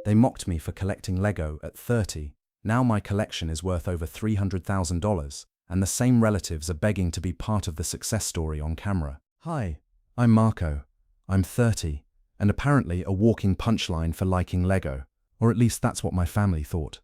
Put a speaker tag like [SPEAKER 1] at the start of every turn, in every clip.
[SPEAKER 1] They mocked me for collecting Lego at 30. Now my collection is worth over $300,000, and the same relatives are begging to be part of the success story on camera. Hi, I'm Marco. I'm 30, and apparently a walking punchline for liking Lego, or at least that's what my family thought.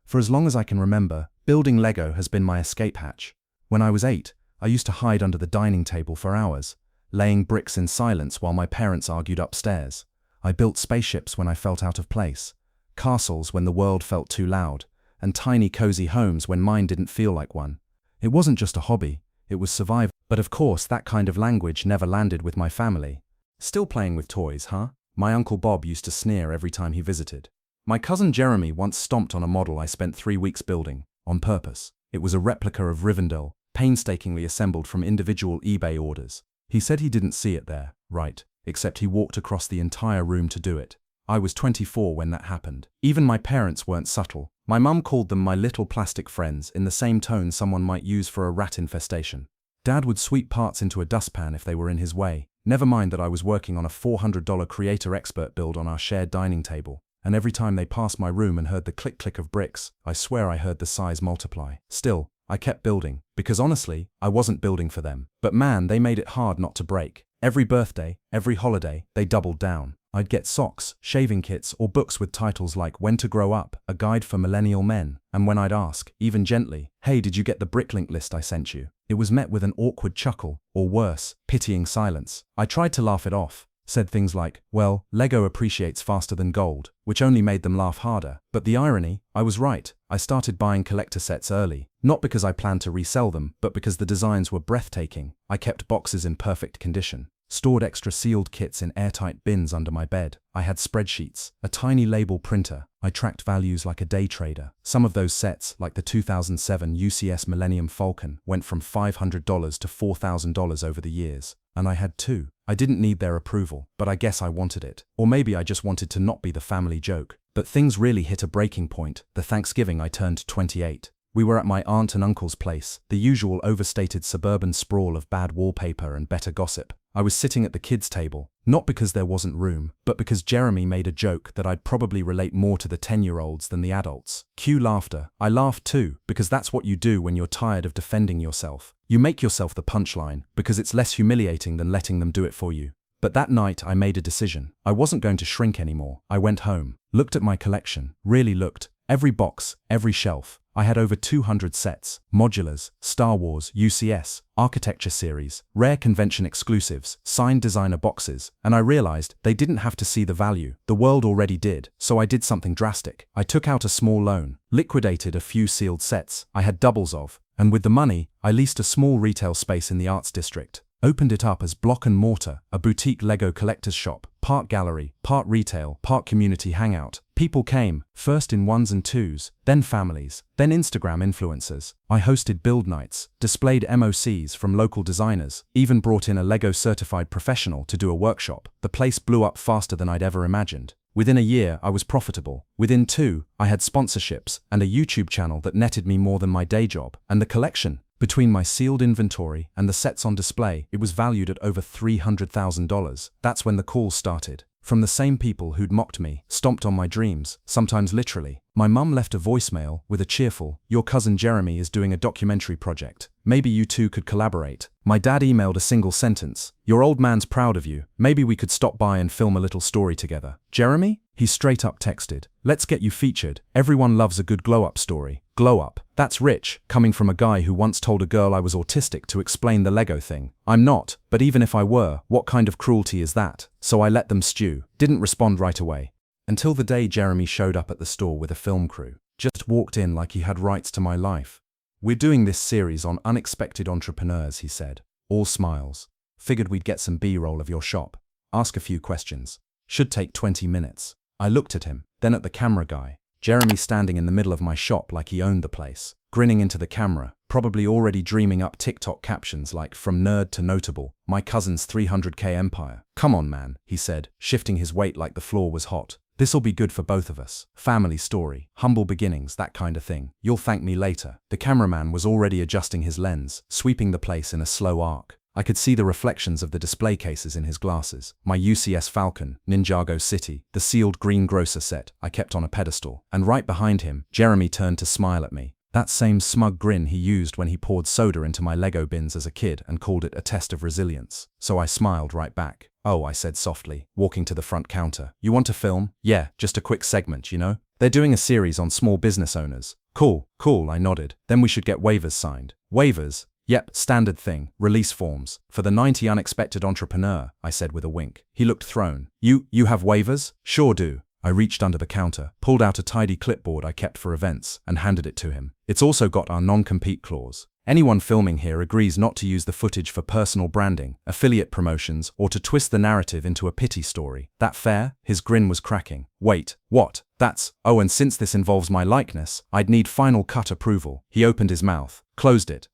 [SPEAKER 1] For as long as I can remember, building Lego has been my escape hatch. When I was 8, I used to hide under the dining table for hours, laying bricks in silence while my parents argued upstairs. I built spaceships when I felt out of place, castles when the world felt too loud, and tiny cozy homes when mine didn't feel like one. It wasn't just a hobby, it was survival. But of course that kind of language never landed with my family. Still playing with toys, huh? My Uncle Bob used to sneer every time he visited. My cousin Jeremy once stomped on a model I spent 3 weeks building, on purpose. It was a replica of Rivendell, painstakingly assembled from individual eBay orders. He said he didn't see it there, right, except he walked across the entire room to do it. I was 24 when that happened. Even my parents weren't subtle. My mum called them my little plastic friends in the same tone someone might use for a rat infestation. Dad would sweep parts into a dustpan if they were in his way, never mind that I was working on a $400 Creator Expert build on our shared dining table. And every time they passed my room and heard the click-click of bricks, I swear I heard the size multiply. Still, I kept building, because honestly, I wasn't building for them. But man, they made it hard not to break. Every birthday, every holiday, they doubled down. I'd get socks, shaving kits, or books with titles like When to Grow Up, A Guide for Millennial Men. And when I'd ask, even gently, hey, did you get the bricklink list I sent you? It was met with an awkward chuckle, or worse, pitying silence. I tried to laugh it off, said things like, well, Lego appreciates faster than gold, which only made them laugh harder. But the irony, I was right. I started buying collector sets early, not because I planned to resell them, but because the designs were breathtaking. I kept boxes in perfect condition, stored extra sealed kits in airtight bins under my bed. I had spreadsheets, a tiny label printer. I tracked values like a day trader. Some of those sets, like the 2007 UCS Millennium Falcon, went from $500 to $4,000 over the years. And I had 2. I didn't need their approval, but I guess I wanted it. Or maybe I just wanted to not be the family joke. But things really hit a breaking point the Thanksgiving I turned 28. We were at my aunt and uncle's place, the usual overstated suburban sprawl of bad wallpaper and better gossip. I was sitting at the kids' table, not because there wasn't room, but because Jeremy made a joke that I'd probably relate more to the 10-year-olds than the adults. Cue laughter. I laughed too, because that's what you do when you're tired of defending yourself. You make yourself the punchline, because it's less humiliating than letting them do it for you. But that night I made a decision. I wasn't going to shrink anymore. I went home, looked at my collection, really looked. Every box, every shelf. I had over 200 sets, modulars, Star Wars, UCS, architecture series, rare convention exclusives, signed designer boxes, and I realized they didn't have to see the value. The world already did, so I did something drastic. I took out a small loan, liquidated a few sealed sets I had doubles of, and with the money, I leased a small retail space in the Arts District. Opened it up as Block and Mortar, a boutique Lego collector's shop, part gallery, part retail, part community hangout. People came, first in 1s and 2s, then families, then Instagram influencers. I hosted build nights, displayed MOCs from local designers, even brought in a Lego certified professional to do a workshop. The place blew up faster than I'd ever imagined. Within a year, I was profitable. Within 2, I had sponsorships and a YouTube channel that netted me more than my day job. And the collection, between my sealed inventory and the sets on display, it was valued at over $300,000. That's when the calls started. From the same people who'd mocked me, stomped on my dreams, sometimes literally. My mum left a voicemail with a cheerful, "Your cousin Jeremy is doing a documentary project. Maybe you two could collaborate." My dad emailed a single sentence, "Your old man's proud of you. Maybe we could stop by and film a little story together." Jeremy? He straight up texted, "Let's get you featured. Everyone loves a good glow-up story." Glow up. That's rich, coming from a guy who once told a girl I was autistic to explain the Lego thing. I'm not, but even if I were, what kind of cruelty is that? So I let them stew. Didn't respond right away. Until the day Jeremy showed up at the store with a film crew. Just walked in like he had rights to my life. "We're doing this series on unexpected entrepreneurs," he said. All smiles. "Figured we'd get some B-roll of your shop. Ask a few questions. Should take 20 minutes. I looked at him, then at the camera guy. Jeremy standing in the middle of my shop like he owned the place, grinning into the camera, probably already dreaming up TikTok captions like "From nerd to notable, my cousin's 300K empire." "Come on, man," he said, shifting his weight like the floor was hot. "This'll be good for both of us. Family story, humble beginnings, that kind of thing. You'll thank me later." The cameraman was already adjusting his lens, sweeping the place in a slow arc. I could see the reflections of the display cases in his glasses. My UCS Falcon, Ninjago City, the sealed greengrocer set I kept on a pedestal. And right behind him, Jeremy turned to smile at me. That same smug grin he used when he poured soda into my Lego bins as a kid and called it a test of resilience. So I smiled right back. "Oh," I said softly, walking to the front counter. "You want to film?" "Yeah, just a quick segment, you know? They're doing a series on small business owners." Cool, I nodded. "Then we should get waivers signed." "Waivers?" "Yep, standard thing. Release forms. For the 90 unexpected entrepreneur," I said with a wink. He looked thrown. You have waivers?" "Sure do." I reached under the counter, pulled out a tidy clipboard I kept for events, and handed it to him. "It's also got our non-compete clause. Anyone filming here agrees not to use the footage for personal branding, affiliate promotions, or to twist the narrative into a pity story. That fair?" His grin was cracking. "Wait, what? Oh, and since this involves my likeness, I'd need Final Cut approval." He opened his mouth, closed it.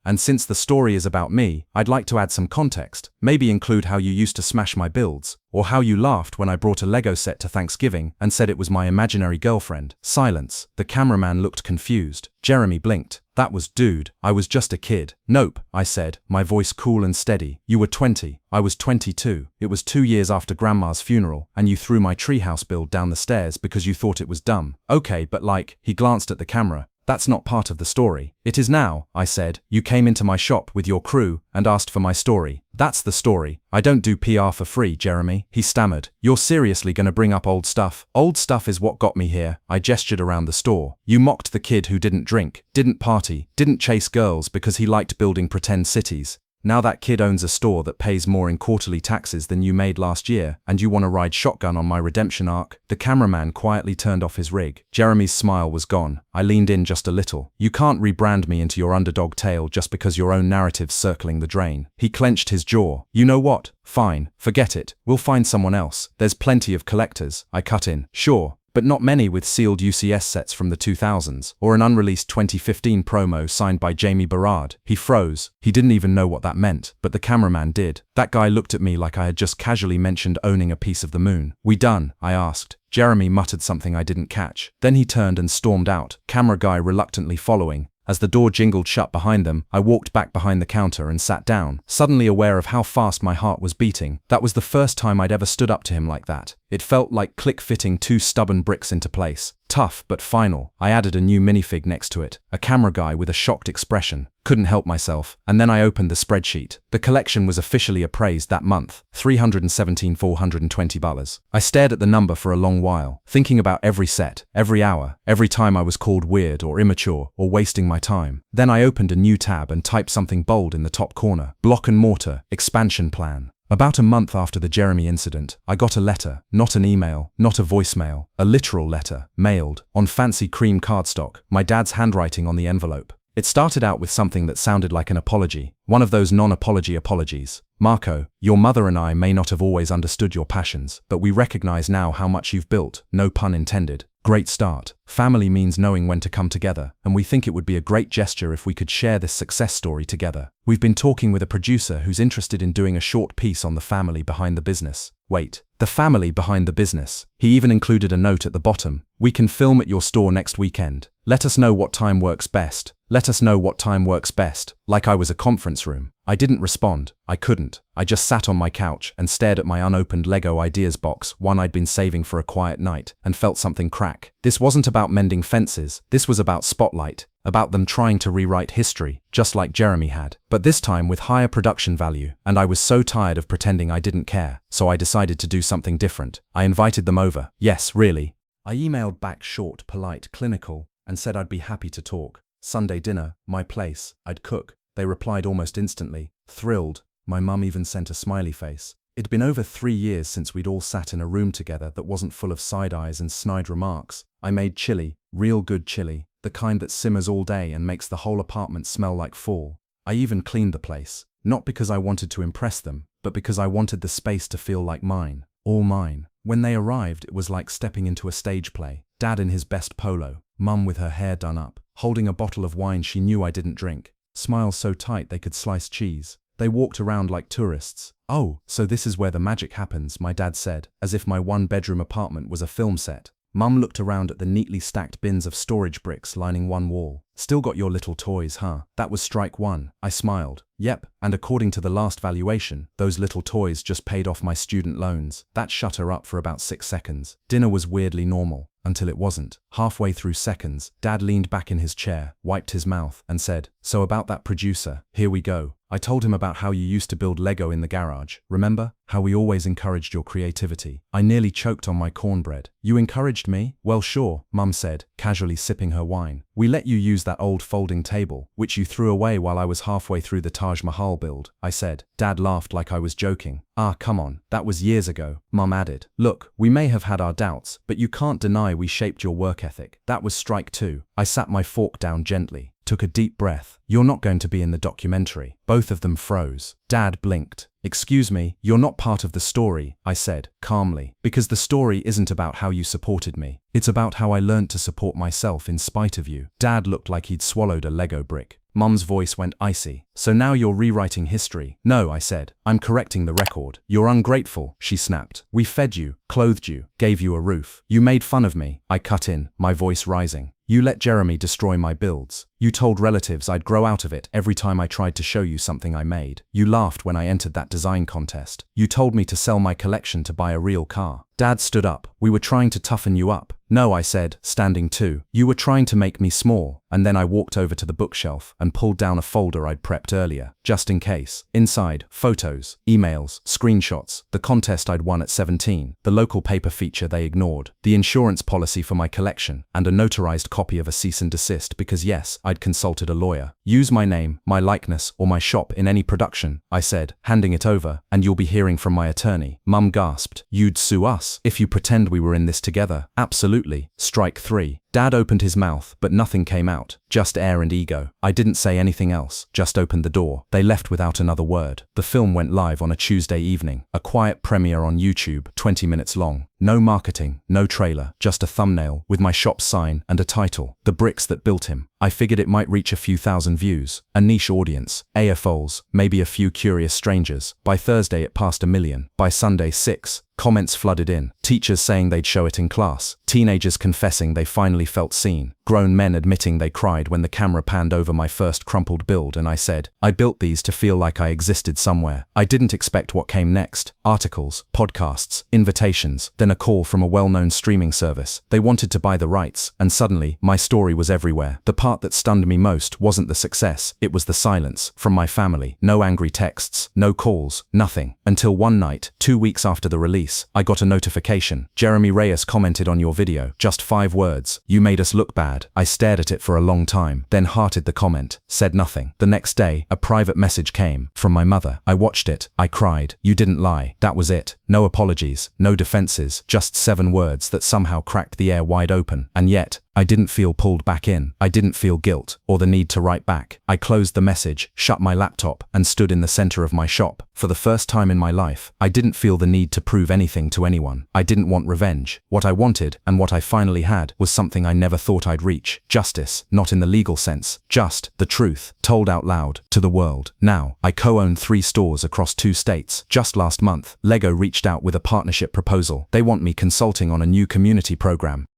[SPEAKER 1] And since the story is about me, I'd like to add some context, maybe include how you used to smash my builds, or how you laughed when I brought a Lego set to Thanksgiving and said it was my imaginary girlfriend." Silence. The cameraman looked confused. Jeremy blinked. "That was dude, I was just a kid." "Nope," I said, my voice cool and steady. "You were 20. I was 22. It was 2 years after Grandma's funeral, and you threw my treehouse build down the stairs because you thought it was dumb." "Okay, but he glanced at the camera. "That's not part of the story." "It is now," I said. "You came into my shop with your crew and asked for my story. That's the story. I don't do PR for free, Jeremy." He stammered. "You're seriously gonna bring up old stuff?" "Old stuff is what got me here." I gestured around the store. "You mocked the kid who didn't drink, didn't party, didn't chase girls because he liked building pretend cities. Now that kid owns a store that pays more in quarterly taxes than you made last year, and you want to ride shotgun on my redemption arc?" The cameraman quietly turned off his rig. Jeremy's smile was gone. I leaned in just a little. "You can't rebrand me into your underdog tale just because your own narrative's circling the drain." He clenched his jaw. "You know what? Fine, forget it. We'll find someone else. There's plenty of collectors." I cut in. "Sure, but not many with sealed UCS sets from the 2000s, or an unreleased 2015 promo signed by Jamie Berard." He froze. He didn't even know what that meant, but the cameraman did. That guy looked at me like I had just casually mentioned owning a piece of the moon. "We done?" I asked. Jeremy muttered something I didn't catch. Then he turned and stormed out, camera guy reluctantly following. As the door jingled shut behind them, I walked back behind the counter and sat down, suddenly aware of how fast my heart was beating. That was the first time I'd ever stood up to him like that. It felt like click-fitting 2 stubborn bricks into place. Tough, but final. I added a new minifig next to it, a camera guy with a shocked expression. Couldn't help myself, and then I opened the spreadsheet. The collection was officially appraised that month, $317,420. I stared at the number for a long while, thinking about every set, every hour, every time I was called weird or immature or wasting my time. Then I opened a new tab and typed something bold in the top corner. Block and mortar, expansion plan. About a month after the Jeremy incident, I got a letter, not an email, not a voicemail, a literal letter, mailed, on fancy cream cardstock, my dad's handwriting on the envelope. It started out with something that sounded like an apology, one of those non-apology apologies. "Marco, your mother and I may not have always understood your passions, but we recognize now how much you've built, no pun intended. Great start. Family means knowing when to come together, and we think it would be a great gesture if we could share this success story together. We've been talking with a producer who's interested in doing a short piece on the family behind the business." Wait, the family behind the business. He even included a note at the bottom. "We can film at your store next weekend. Let us know what time works best. Let us know what time works best." Like I was a conference room. I didn't respond. I couldn't. I just sat on my couch and stared at my unopened Lego ideas box, one I'd been saving for a quiet night, and felt something crack. This wasn't about mending fences. This was about Spotlight, about them trying to rewrite history, just like Jeremy had, but this time with higher production value, and I was so tired of pretending I didn't care, so I decided to do something different. I invited them over. Yes, really. I emailed back short, polite, clinical, and said I'd be happy to talk. Sunday dinner, my place, I'd cook. They replied almost instantly, thrilled. My mum even sent a smiley face. It'd been over 3 years since we'd all sat in a room together that wasn't full of side eyes and snide remarks. I made chili, real good chili, the kind that simmers all day and makes the whole apartment smell like fall. I even cleaned the place, not because I wanted to impress them, but because I wanted the space to feel like mine, all mine. When they arrived, it was like stepping into a stage play. Dad in his best polo, Mum with her hair done up, holding a bottle of wine she knew I didn't drink, smiles so tight they could slice cheese. They walked around like tourists. "Oh, so this is where the magic happens," my dad said, as if my one-bedroom apartment was a film set. Mum looked around at the neatly stacked bins of storage bricks lining one wall. Still got your little toys, huh? That was strike one. I smiled. Yep, and according to the last valuation, those little toys just paid off my student loans. That shut her up for about 6 seconds. Dinner was weirdly normal, until it wasn't. Halfway through seconds, Dad leaned back in his chair, wiped his mouth, and said, "So about that producer, here we go." I told him about how you used to build Lego in the garage. Remember? How we always encouraged your creativity. I nearly choked on my cornbread. You encouraged me? Well, sure, Mum said, casually sipping her wine. We let you use that old folding table, which you threw away while I was halfway through the Taj Mahal build, I said. Dad laughed like I was joking. Ah, come on, that was years ago, Mum added. Look, we may have had our doubts, but you can't deny we shaped your work ethic. That was strike two. I sat my fork down gently, took a deep breath. You're not going to be in the documentary. Both of them froze. Dad blinked. Excuse me, you're not part of the story, I said, calmly, because the story isn't about how you supported me. It's about how I learned to support myself in spite of you. Dad looked like he'd swallowed a Lego brick. Mum's voice went icy. So now you're rewriting history? No, I said. I'm correcting the record. You're ungrateful, she snapped. We fed you, clothed you, gave you a roof. You made fun of me, I cut in, my voice rising. You let Jeremy destroy my builds. You told relatives I'd grow out of it every time I tried to show you something I made. You laughed when I entered that design contest. You told me to sell my collection to buy a real car. Dad stood up. We were trying to toughen you up. No, I said, standing too. You were trying to make me small. And then I walked over to the bookshelf and pulled down a folder I'd prepped earlier, just in case. Inside, photos, emails, screenshots, the contest I'd won at 17, the local paper feature they ignored, the insurance policy for my collection, and a notarized copy of a cease and desist because yes, I'd consulted a lawyer. Use my name, my likeness, or my shop in any production, I said, handing it over, and you'll be hearing from my attorney. Mum gasped. You'd sue us if you pretend we were in this together. Absolutely. Strike three. Dad opened his mouth, but nothing came out, just air and ego. I didn't say anything else, just opened the door. They left without another word. The film went live on a Tuesday evening, a quiet premiere on YouTube, 20 minutes long. No marketing, no trailer, just a thumbnail with my shop sign and a title, The Bricks That Built Him. I figured it might reach a few thousand views, a niche audience, AFOs, maybe a few curious strangers. By Thursday it passed 1 million, by Sunday 6. Comments flooded in, teachers saying they'd show it in class, teenagers confessing they finally felt seen, grown men admitting they cried when the camera panned over my first crumpled build and I said, I built these to feel like I existed somewhere. I didn't expect what came next. Articles, podcasts, invitations, then a call from a well-known streaming service. They wanted to buy the rights, and suddenly, my story was everywhere. The part that stunned me most wasn't the success, it was the silence, from my family. No angry texts, no calls, nothing. Until one night, 2 weeks after the release, I got a notification. Jeremy Reyes commented on your video. Just 5 words. You made us look bad. I stared at it for a long time, then hearted the comment, said nothing. The next day, a private message came, from my mother. I watched it. I cried. You didn't lie. That was it. No apologies, no defenses, just 7 words that somehow cracked the air wide open. And yet, I didn't feel pulled back in. I didn't feel guilt, or the need to write back. I closed the message, shut my laptop, and stood in the center of my shop. For the first time in my life, I didn't feel the need to prove anything to anyone. I didn't want revenge. What I wanted, and what I finally had, was something I never thought I'd reach. Justice, not in the legal sense. Just the truth, told out loud, to the world. Now, I co-own 3 stores across 2 states. Just last month, Lego reached out with a partnership proposal. They want me consulting on a new community program.